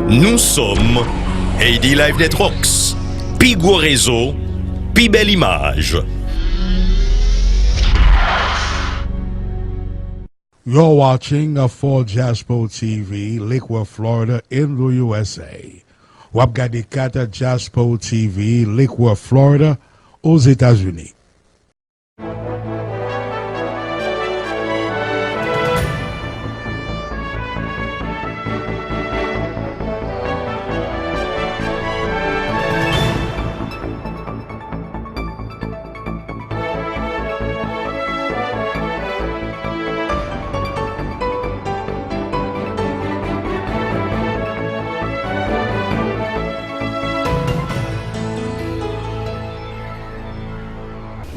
Nous sommes AD Live des Trucks. Pi gros réseau, pi belle image. You're watching for Jaspo TV, Lakewood, Florida, in the USA. Wap gade kata Jaspo TV, Lakewood, Florida, aux États-Unis.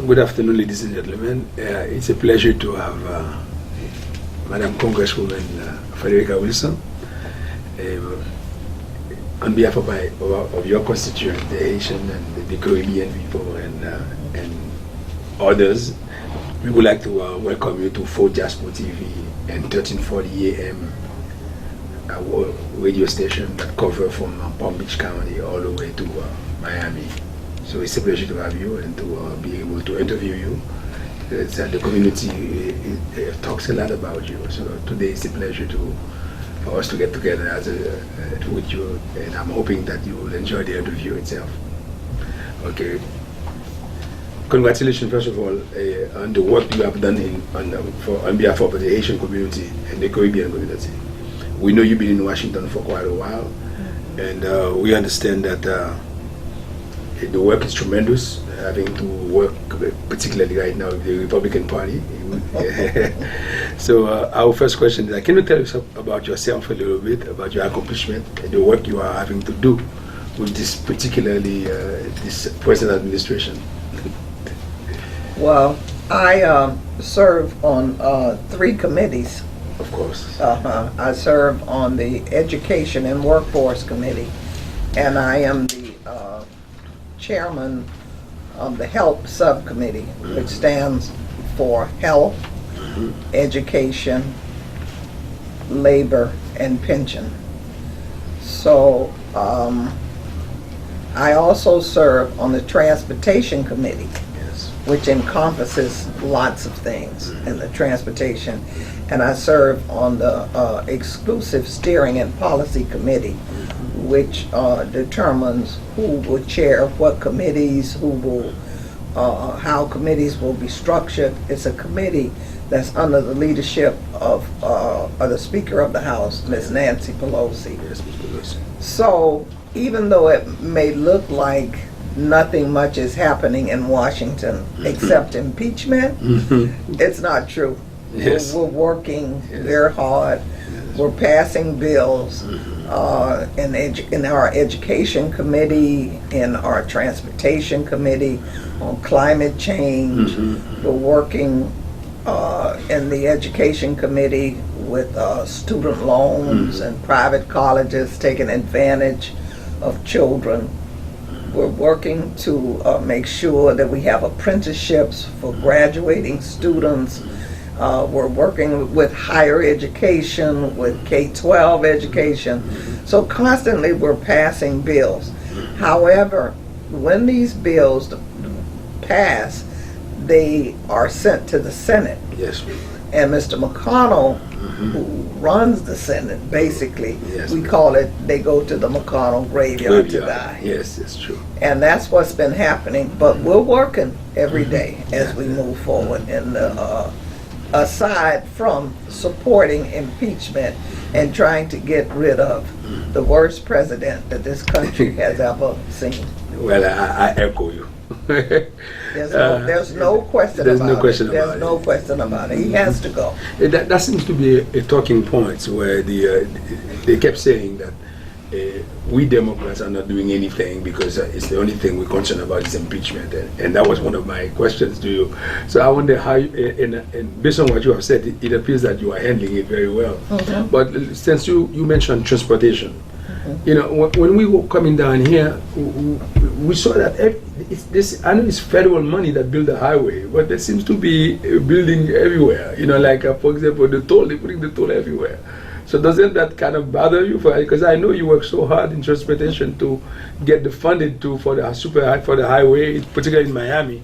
Good afternoon, ladies and gentlemen. It's a pleasure to have Madam Congresswoman Frederica Wilson on behalf of your constituent, the Haitian and the Caribbean people and others. We would like to welcome you to 4 Jaspo TV and 1340 AM radio station that cover from Palm Beach County all the way to Miami. So it's a pleasure to have you and to be able to interview you. The community talks a lot about you. So today it's a pleasure for us to get together with you, and I'm hoping that you will enjoy the interview itself. Okay. Congratulations, first of all, on the work you have done on behalf of the Haitian community and the Caribbean community. We know you've been in Washington for quite a while, and we understand that the work is tremendous, having to work particularly right now with the Republican Party. So our first question is, can you tell us about yourself a little bit, about your accomplishment and the work you are having to do with this particularly this present administration? Well, I serve on 3 committees. Of course. I serve on the Education and Workforce Committee, and I am the chairman of the Health Subcommittee, which stands for Health, Education, Labor, and Pension. So I also serve on the Transportation Committee, which encompasses lots of things in the transportation, and I serve on the Exclusive Steering and Policy Committee, which determines who will chair what committees, how committees will be structured. It's a committee that's under the leadership of the Speaker of the House, Ms. Nancy Pelosi. Yes, Ms. Pelosi. So even though it may look like nothing much is happening in Washington except impeachment, it's not true. Yes. We're working very hard. We're passing bills in our Education Committee, in our Transportation Committee, on climate change. We're working in the Education Committee with student loans and private colleges taking advantage of children. We're working to make sure that we have apprenticeships for graduating students. We're working with higher education, with K-12 education. So constantly we're passing bills. However, when these bills pass, they are sent to the Senate. Yes. And Mr. McConnell, who runs the Senate, basically, we call it, they go to the McConnell graveyard to die. Yes, it's true. And that's what's been happening. But we're working every day as we move forward in the aside from supporting impeachment and trying to get rid of the worst president that this country has ever seen. Well, I echo you. There's no question about it. There's no question about it. He has to go. That seems to be a talking point where they kept saying that we Democrats are not doing anything because it's the only thing we're concerned about is impeachment, and that was one of my questions to you. So I wonder how, and based on what you have said, it appears that you are handling it very well. But since you mentioned transportation, you know, when we were coming down here, we saw that I know it's federal money that built the highway, but there seems to be building everywhere. You know, like for example, the toll, they're putting the toll everywhere. So doesn't that kind of bother you? Because I know you work so hard in transportation to get the funding for the highway, particularly in Miami.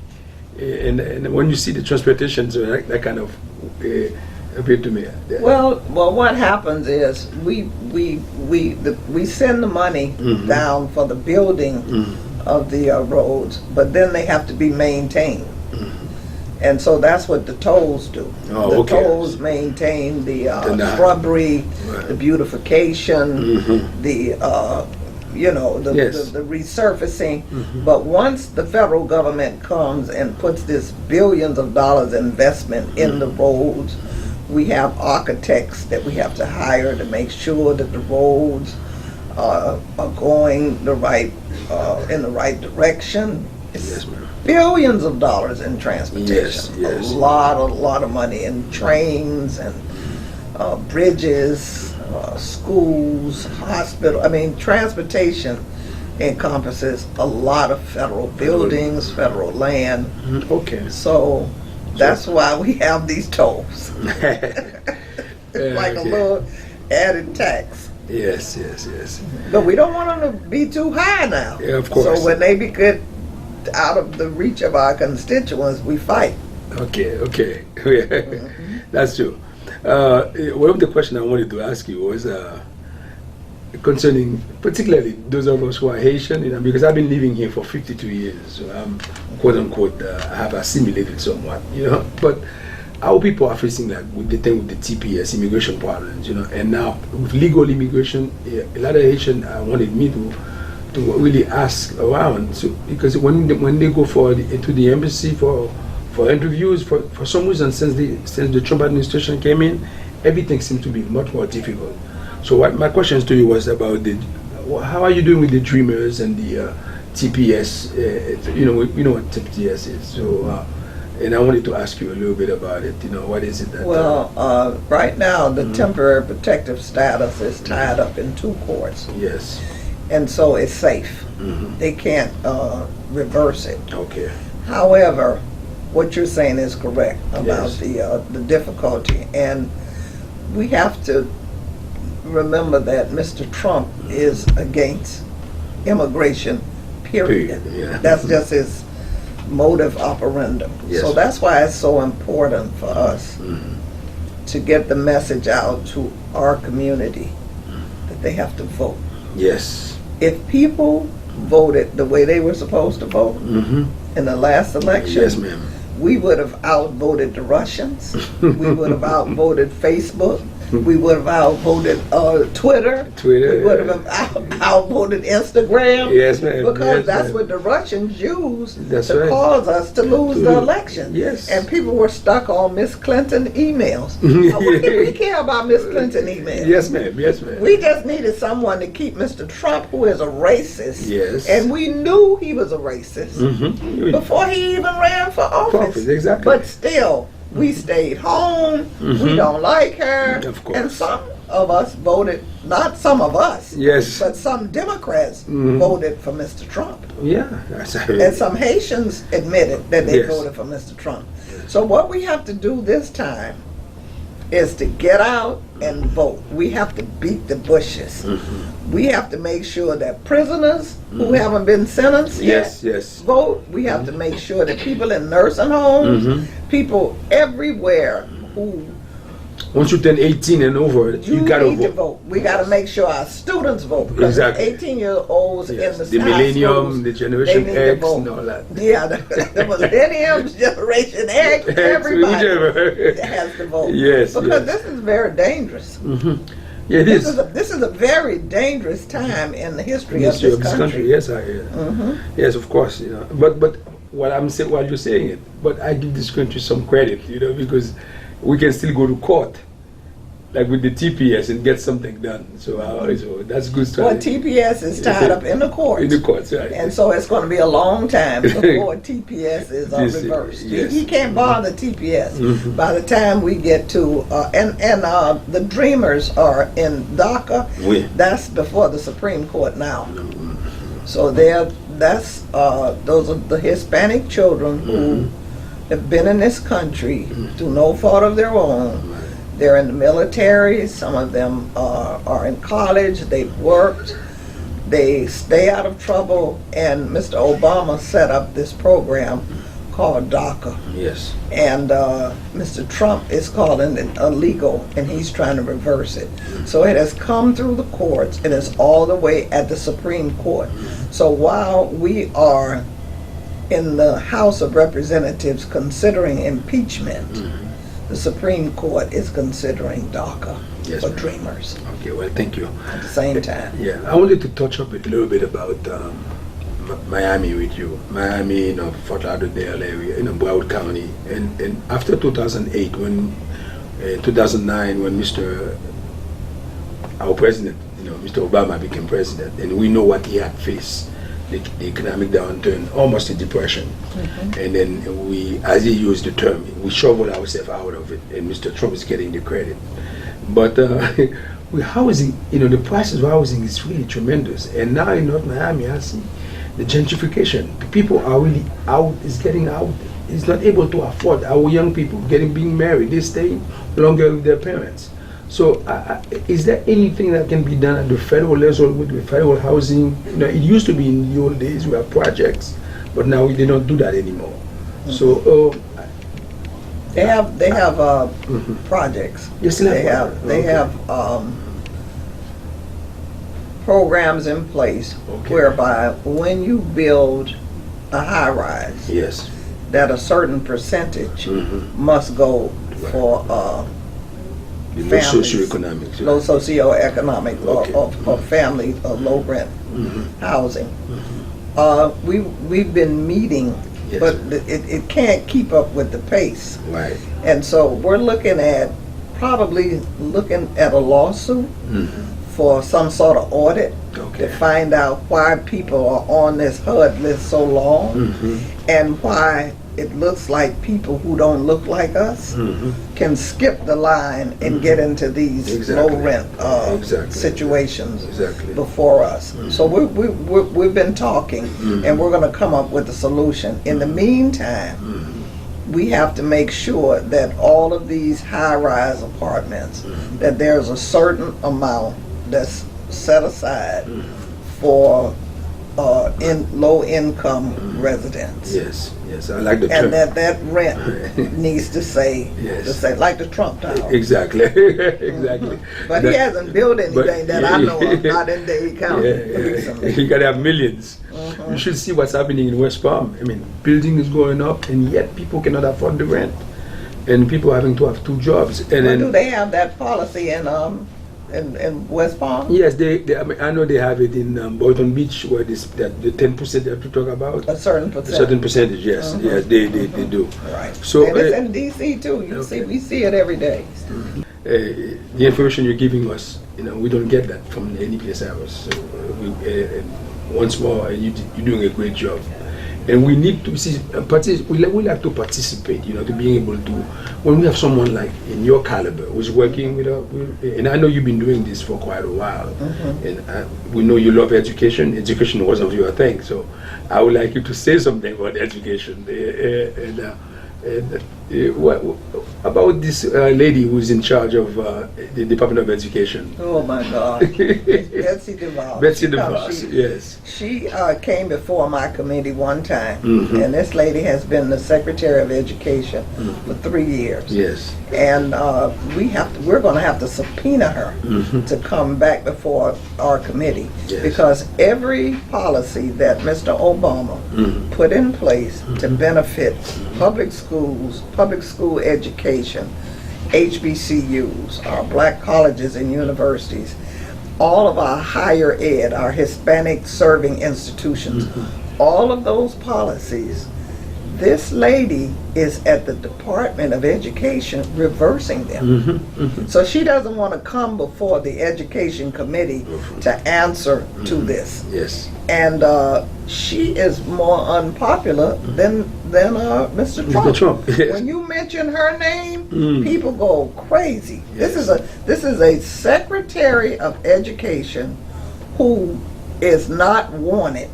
And when you see the transportation, so that kind of appeared to me. Well, what happens is we send the money down for the building of the roads, but then they have to be maintained. And so that's what the tolls do. Oh, the okay. tolls maintain the shrubbery, right. the beautification, the Yes. the resurfacing. But once the federal government comes and puts this billions of dollars investment in the roads, we have architects that we have to hire to make sure that the roads are going in the right direction. It's Yes, ma'am. billions of dollars in transportation. Yes. A lot of money in trains and bridges, schools, hospital. I mean, transportation encompasses a lot of federal buildings, federal land. Okay. So that's why we have these tolls. It's like a little added tax. Yes. But we don't want them to be too high now. Yeah, of course. So when they get out of the reach of our constituents, we fight. Okay. That's true. One of the questions I wanted to ask you was concerning particularly those of us who are Haitian, because I've been living here for 52 years, so I'm quote unquote I have assimilated somewhat, but our people are facing like with the thing with the TPS immigration problems, and now with legal immigration, a lot of Haitian wanted me to really ask around, so because when they go into the embassy for interviews, for some reason since the Trump administration came in, everything seems to be much more difficult. So my questions to you was about how are you doing with the Dreamers and the TPS? You know what TPS is. So and I wanted to ask you a little bit about it. What is it that? Well, right now the temporary protective status is tied up in 2 courts. Yes. And so it's safe. They can't reverse it. Okay. However, what you're saying is correct about Yes. the difficulty, and we have to remember that Mr. Trump is against immigration, period. Yeah. That's just his modus operandi. Yes. So that's why it's so important for us to get the message out to our community that they have to vote. Yes. If people voted the way they were supposed to vote in the last election, Yes, ma'am. we would have outvoted the Russians. We would have outvoted Facebook. We would have outvoted Twitter. We would have outvoted Instagram. Yes, ma'am. Because Yes, that's ma'am. what the Russians used That's to right. cause us to lose the election. Yes. And people were stuck on Miss Clinton emails. What did we care about Miss Clinton emails? Yes, ma'am. Yes, ma'am. We just needed someone to keep Mr. Trump, who is a racist. Yes. And we knew he was a racist before he even ran for office. Exactly. But still, we stayed home. We don't like her. Of course. And some of us voted, not some of us, Yes. but some Democrats voted for Mr. Trump. Yeah. That's And some Haitians admitted that they Yes. voted for Mr. Trump. So what we have to do this time is to get out and vote. We have to beat the bushes. We have to make sure that prisoners who haven't been sentenced yet Yes. vote. We have to make sure that people in nursing homes, people everywhere who Once you turn 18 and over, you gotta need to vote. vote. We got to make sure our students vote, because Exactly. 18-year-olds Yes. in the The high millennium, schools, the Generation they need to X, vote. and all that. Yeah, the millennium, Generation X, everybody whichever. has to vote. Yes, because yes. this is very dangerous. Yeah, it is. This is a very dangerous time in the history History of this country. Yes, I hear. Yes, of course. But what I'm saying while you're saying it, but I give this country some credit, because we can still go to court, like with the TPS, and get something done. So that's good Well, strategy. TPS is tied up in the courts. In the courts, right? And so it's going to be a long time before TPS is Yes, reversed. yes. He can't bother TPS. By the time we get to the Dreamers are in DACA. Oui. That's before the Supreme Court now. So those are the Hispanic children who have been in this country through no fault of their own, They're in the military. Some of them are in college. They've worked. They stay out of trouble. And Mr. Obama set up this program called DACA. Yes. And Mr. Trump is calling it illegal, and he's trying to reverse it. So it has come through the courts. It is all the way at the Supreme Court. So while we are in the House of Representatives considering impeachment, the Supreme Court is considering DACA for Dreamers Okay, well, thank you. at the same time. Yeah, I wanted to touch up a little bit about Miami with you. Miami, Fort Lauderdale area, Broward County. And after 2008, when 2009, when our president, Mr. Obama became president, and we know what he had faced, the economic downturn, almost a depression. And then we, as he used the term, we shoveled ourselves out of it, and Mr. Trump is getting the credit. But with housing, the prices of housing is really tremendous. And now in North Miami, I see the gentrification. The people are really out, is getting out. It's not able to afford. Our young people being married, they stay longer with their parents. So is there anything that can be done at the federal level with federal housing? It used to be in the old days we have projects, but now they don't do that anymore. So they have projects. Yes, they have programs in place whereby when you build a high rise, yes, that a certain percentage must go for low socioeconomic, low socioeconomic or family low rent housing. We've been meeting, but it can't keep up with the pace. Right. And so we're probably looking at a lawsuit for some sort of audit to find out why people are on this HUD list so long and why it looks like people who don't look like us can skip the line and get into these low rent situations before us. So we've been talking and we're going to come up with a solution. In the meantime, we have to make sure that all of these high-rise apartments, that there's a certain amount that's set aside for low-income residents. Yes, I like the term. And that rent needs to say, like the Trump Tower. Exactly, exactly. But he hasn't built anything that I know of, not in Dade County recently. You gotta have millions. You should see what's happening in West Palm. I mean, building is going up, and yet people cannot afford the rent, and people having to have 2 jobs. And then, do they have that policy in West Palm? Yes, I know they have it in Boynton Beach, where the 10% they have to talk about. A certain percentage. A certain percentage, yes, yes, they do. Right. So and it's in D.C. too. We see it every day. The information you're giving us, we don't get that from any place else. So once more, you're doing a great job. And we need to see, we like to participate, to being able to, when we have someone like in your caliber who's working with and I know you've been doing this for quite a while, and we know you love education. Education was of your thing, so I would like you to say something about education. What about this lady who's in charge of the Department of Education? Oh my God, Betsy DeVos. Betsy DeVos, yes. She came before my committee one time, and this lady has been the Secretary of Education for 3 years. Yes. And we're going to have to subpoena her to come back before our committee, because every policy that Mr. Obama put in place to benefit public schools, public school education, HBCUs, our black colleges and universities, all of our higher ed, our Hispanic serving institutions, all of those policies, this lady is at the Department of Education reversing them. So she doesn't want to come before the Education Committee to answer to this. Yes. And she is more unpopular than Mr. Trump. Mr. Trump, yes. When you mention her name, people go crazy. Yes. This is a Secretary of Education who is not wanted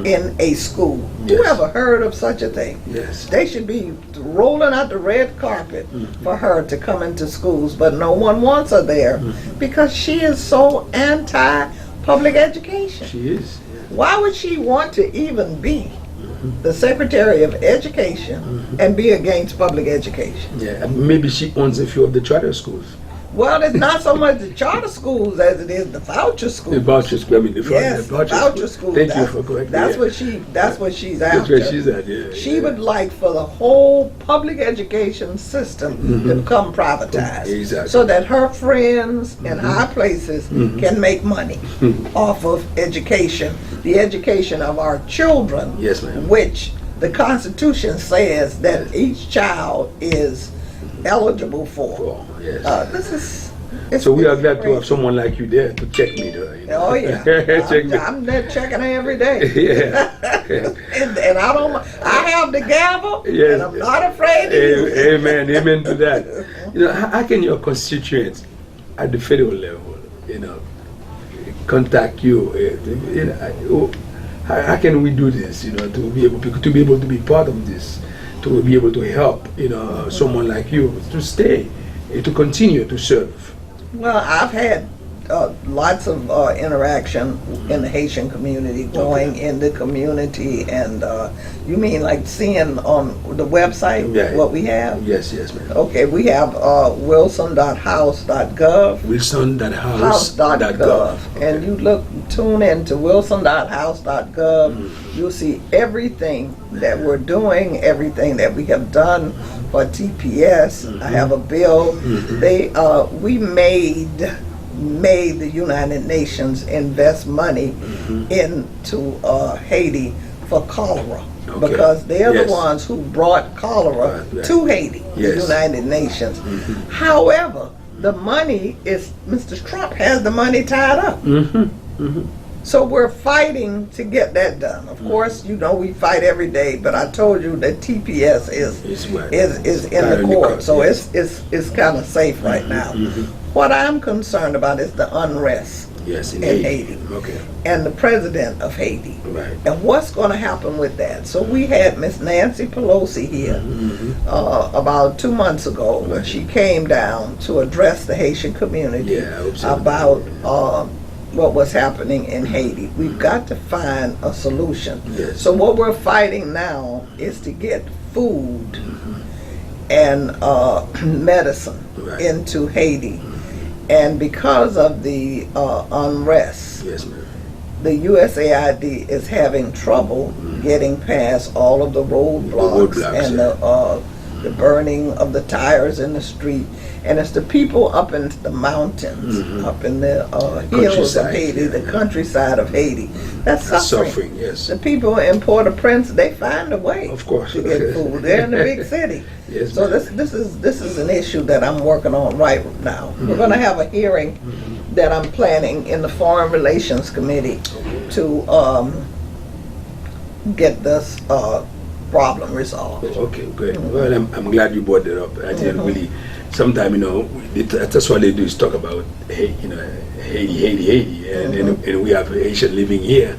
in a school. Yes. Who ever heard of such a thing? Yes. They should be rolling out the red carpet for her to come into schools, but no one wants her there because she is so anti-public education. She is. Why would she want to even be the Secretary of Education and be against public education? Yeah, and maybe she owns a few of the charter schools. Well, it's not so much the charter schools as it is the voucher schools. The voucher school, I mean, Yes, the voucher schools. Thank you for correcting That's yeah. what she's That's after. where she's at, yeah. She would like for the whole public education system to become privatized, Exactly. so that her friends in high places can make money off of education, the education of our children. Yes, ma'am. Which the Constitution says that each child is eligible for. Yes. So we are glad to have someone like you there to check me there. You know? Oh yeah, Check me. I'm there checking her every day. Yeah. and I don't. I have the gavel, Yes. and I'm not afraid to use it. Amen. Amen to that. You know, how can your constituents at the federal level, you know, contact you? You know, how can we do this? You know, to be able to be part of this, to be able to help, you know, someone like you to stay, to continue to serve. Well, I've had lots of interaction in the Haitian community, going in the community, and you mean like seeing on the website what we have? Yes, yes, ma'am. Okay, we have wilson.house.gov. Wilson.house.gov. And you tune in to wilson.house.gov. You'll see everything that we're doing, everything that we have done for TPS. I have a bill. We made the United Nations invest money into Haiti for cholera. Because they're the ones who brought cholera to Haiti, the United Nations. However, the money is, Mr. Trump has the money tied up. So we're fighting to get that done. Of course, you know, we fight every day, but I told you that TPS is in the court, so it's kind of safe right now. What I'm concerned about is the unrest in Haiti. And the president of Haiti. And what's going to happen with that? So we had Miss Nancy Pelosi here about 2 months ago. She came down to address the Haitian community about what was happening in Haiti. We've got to find a solution. So what we're fighting now is to get food and medicine into Haiti. And because of the unrest, the USAID is having trouble getting past all of the roadblocks and the burning of the tires in the street. And it's the people up in the mountains, up in the hills of Haiti, the countryside of Haiti, that's suffering. The people in Port-au-Prince, they find a way to get food. They're in the big city. So this is an issue that I'm working on right now. We're going to have a hearing that I'm planning in the Foreign Relations Committee to get this problem resolved. Okay, great. Well, I'm glad you brought that up. I think really, sometimes, you know, that's what they do is talk about, you know, Haiti, and we have Haitian living here,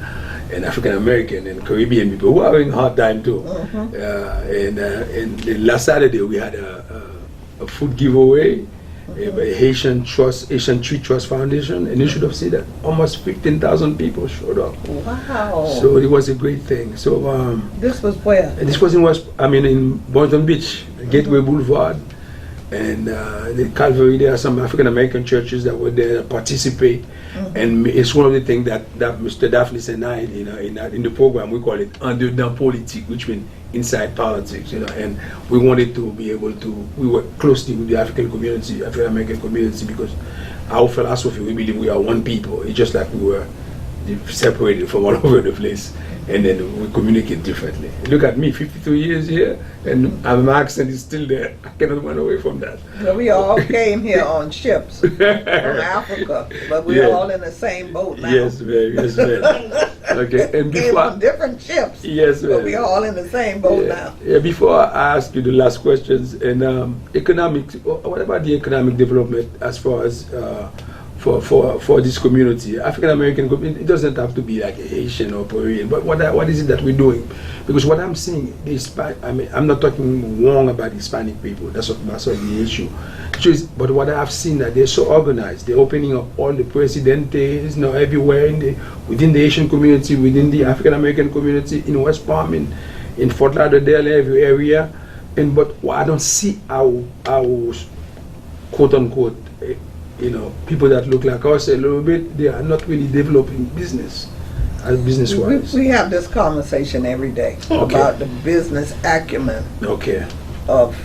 and African American and Caribbean people who are having a hard time too. And last Saturday we had a food giveaway. Haitian Tree Trust Foundation, and you should have seen that almost 15,000 people showed up. Wow! So it was a great thing. So this was where? This was in Boynton Beach, Gateway Boulevard, and the Calvary. There are some African American churches that were there to participate, and it's one of the things that Mr. Daphnis and I, you know, in the program we call it ANDEDAN POLITIK, which means inside politics, you know, and we wanted to be able to, we work closely with the African community, African American community, because our philosophy, we believe we are one people. It's just like we were separated from all over the place, and then we communicate differently. Look at me, 52 years here, and my accent is still there. I cannot run away from that. Well, we all came here on ships from Africa, but we're all in the same boat now. Yes, ma'am. Yes, ma'am. Okay, and came on different ships. Yes, ma'am. But we're all in the same boat now. Yeah. Before I ask you the last questions, and economic, what about the economic development as far as for this community, African American community. It doesn't have to be like a Haitian or Puerto Rican, but what is it that we're doing? Because what I'm seeing, I'm not talking wrong about Hispanic people. That's not the issue. But what I've seen, that they're so organized. They're opening up all the presidentes, everywhere within the Asian community, within the African American community, in West Palm, in Fort Lauderdale, every area. But I don't see how quote unquote, people that look like us a little bit, they are not really developing business as business wise. We have this conversation every day about the business acumen of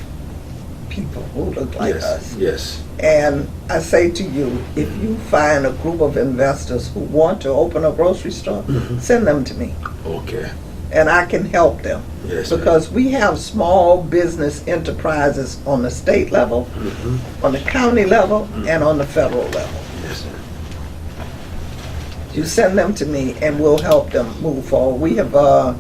people who look like us. Yes. And I say to you, if you find a group of investors who want to open a grocery store, send them to me. Okay. And I can help them. Yes, because we have small business enterprises on the state level, on the county level, and on the federal level. Yes, sir. You send them to me and we'll help them move forward. We have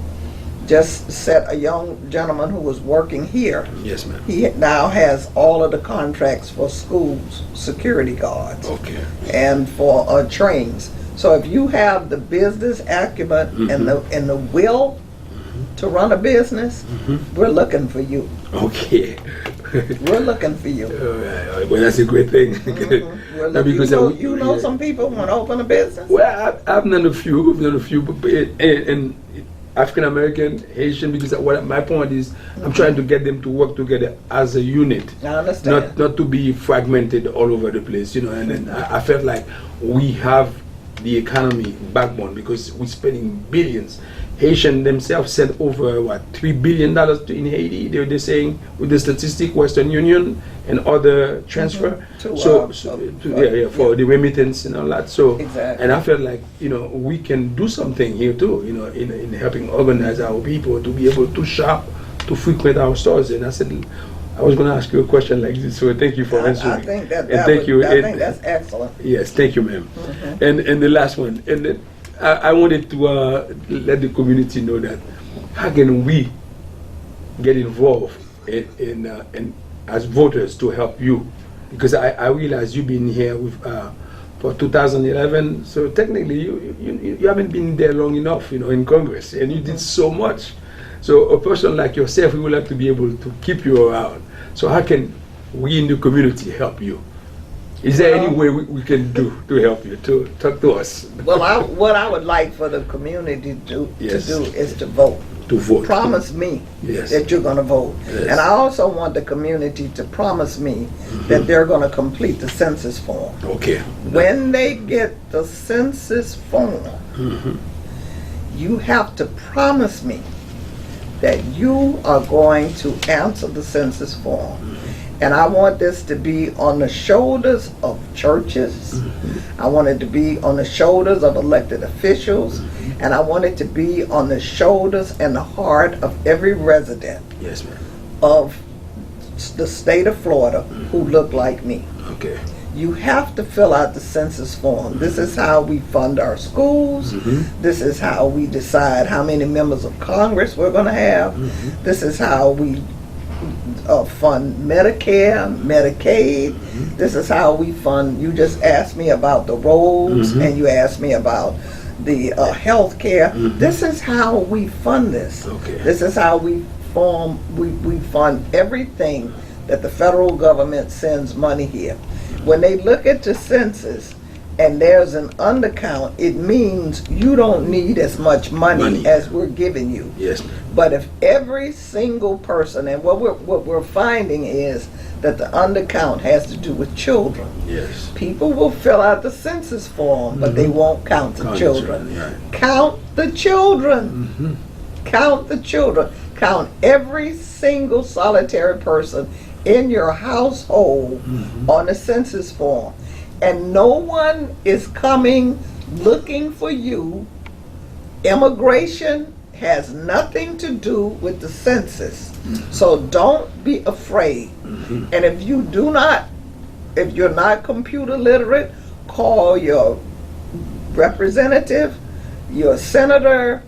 just set a young gentleman who was working here. Yes, ma'am. He now has all of the contracts for schools, security guards, and for trains. So if you have the business acumen and the will to run a business, we're looking for you. Okay. We're looking for you. Well, that's a great thing. Because you know some people want to open a business? Well, I've known a few, and African American, Haitian, because my point is, I'm trying to get them to work together as a unit. I understand. Not to be fragmented all over the place, and then I felt like we have the economy backbone because we're spending billions. Haitian themselves sent over $3 billion in Haiti. They're saying with the statistic, Western Union and other transfer. For the remittance and all that. So and I felt like we can do something here too. In helping organize our people to be able to shop, to frequent our stores. And I said, I was going to ask you a question like this, so thank you for answering. I think that's excellent. Yes, thank you, ma'am. And the last one, and then I wanted to let the community know that how can we get involved in as voters to help you, because I realize you've been here with for 2011, so technically you haven't been there long enough, in Congress, and you did so much. So a person like yourself, we would like to be able to keep you around. So how can we in the community help you? Is there any way we can do to help you? To talk to us. Well, what I would like for the community to do is to vote. To vote. Promise me that you're going to vote. Yes. And I also want the community to promise me that they're going to complete the census form. Okay. When they get the census form, you have to promise me that you are going to answer the census form. And I want this to be on the shoulders of churches. I want it to be on the shoulders of elected officials. And I want it to be on the shoulders and the heart of every resident of the state of Florida who look like me. Okay. You have to fill out the census form. This is how we fund our schools. This is how we decide how many members of Congress we're going to have. This is how we fund Medicare, Medicaid. This is how we fund. You just asked me about the roads, and you asked me about the health care. This is how we fund this. This is how we fund everything that the federal government sends money here. When they look at the census and there's an undercount, it means you don't need as much money as we're giving you. Yes. But if every single person, and what we're finding is that the undercount has to do with children. Yes. People will fill out the census form, but they won't count the children. Count the children. Count the children. Count every single solitary person in your household on the census form. And no one is coming looking for you. Immigration has nothing to do with the census. So don't be afraid. And if you're not computer literate, call your representative, your senator,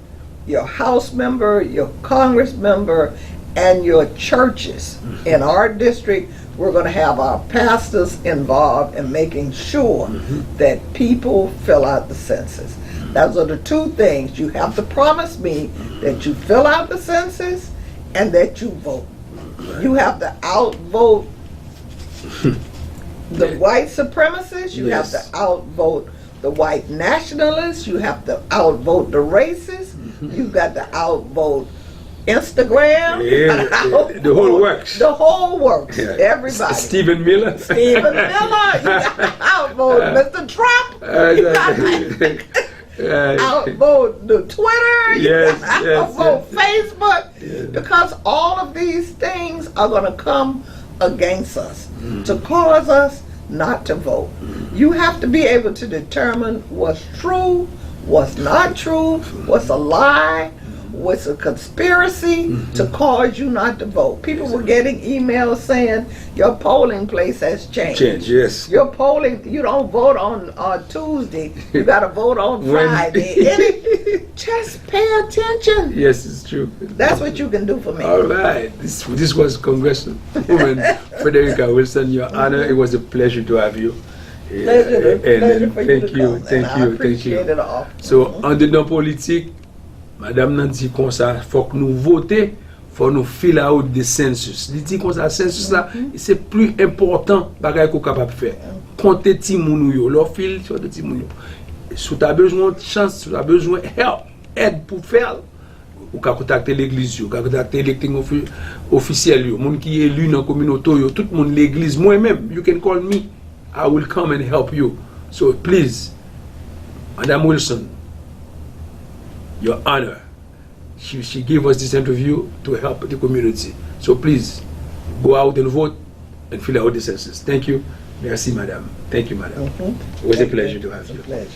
your house member, your congress member, and your churches. In our district, We're going to have our pastors involved in making sure that people fill out the census. Those are the two things. You have to promise me that you fill out the census and that you vote. You have to outvote the white supremacists. You have to outvote the white nationalists. You have to outvote the racists. You've got to outvote Instagram. Yeah, the whole works. The whole works. Yeah. Everybody. Stephen Miller. Stephen Miller. You got to outvote Mr. Trump. You got to outvote the Twitter. You got to outvote Facebook. Because all of these things are going to come against us to cause us not to vote. You have to be able to determine what's true, what's not true, what's a lie, what's a conspiracy to cause you not to vote. People were getting emails saying your polling place has changed. Yes. Your polling, you don't vote on Tuesday, you got to vote on Friday. Just pay attention. Yes, it's true. That's what you can do for me. All right. This was Congresswoman Frederica Wilson. Your Honor, it was a pleasure to have you. Pleasure for you to come. Thank I you. appreciate it all. So, ANDEDAN POLITIK, Madame nan dit kon sa, faut que nous voter, faut nous fill out the census. Li dit kon sa, census là, c'est plus important bagay qu'on capable faire. Compter ti moun yo, leur fil sur de ti moun yo. Si tu as besoin de chance, si tu as besoin help, aide pour faire, ou ka contacter l'église yo, ka contacter l'électing officiel yo, moun qui élu dans communauté yo, tout moun l'église, moi-même, you can call me, I will come and help you. So please, Madame Wilson, Your Honor, she gave us this interview to help the community. So please, go out and vote and fill out the census. Thank you. Merci, Madame. Thank you, Madame. It was a pleasure to have you.